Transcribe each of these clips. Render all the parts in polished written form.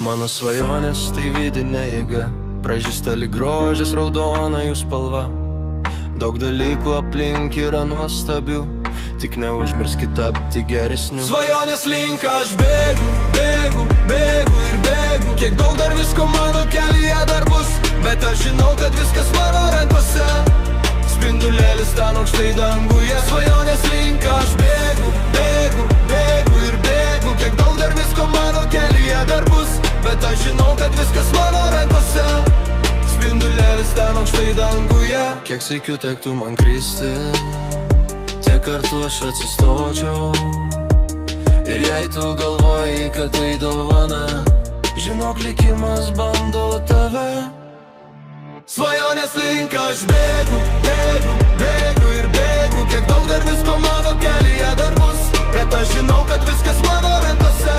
Mano svajonės tai vidinė jėga, pražįsta lyg grožis raudona jų spalva. Daug dalykų aplink yra nuostabių, tik neužmirskit tapti geresniu. Svajonės link aš bėgu, bėgu, bėgu ir bėgu. Kiek daug dar visko mano kelyje dar bus, bet aš žinau, kad viskas mano rankose. Spindulėlis ten aukštai danguje. Svajonės link aš bėgu, bėgu, bėgu ir bėgu. Kiek daug dar visko mano kelyje dar bus, bet aš žinau, kad viskas mano rankose. Spindulėlis ten aukštai danguje. Kiek sykių tektų man kristi, tiek kartų aš atsistočiau. Ir jei tu galvoji, kad tai dovana, žinok, likimas bando tave. Svajonės link aš bėgu, bėgu, bėgu ir bėgu. Kiek daug dar visko mano kelyje dar bus, bet aš žinau, kad viskas mano rankose.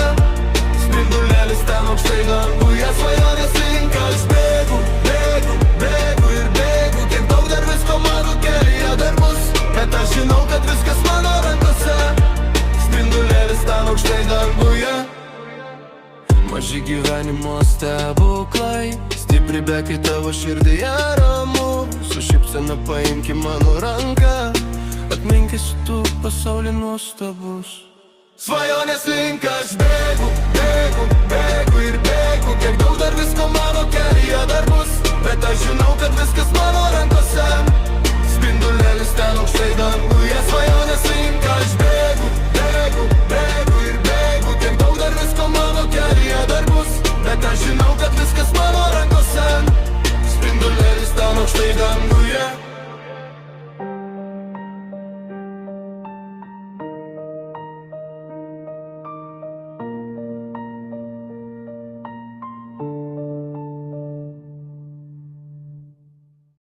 Spindulėlis ten aukštai danguje. Svajonės link aš bėgu, bėgu, bėgu ir bėgu. Kiek daug dar visko mano kelyje dar bus, bet aš žinau, kad viskas mano rankose. Spindulėlis ten aukštai danguje. Maži gyvenimo stebuklai, stipri bekai tavo širdyje ramu. Su šypsena paimki mano ranką, atminkis tu pasaulį nuostabus. Svajonės link aš bėgu, bėgu, bėgu ir bėgu. Kiek daug dar visko mano kelyje dar bus, bet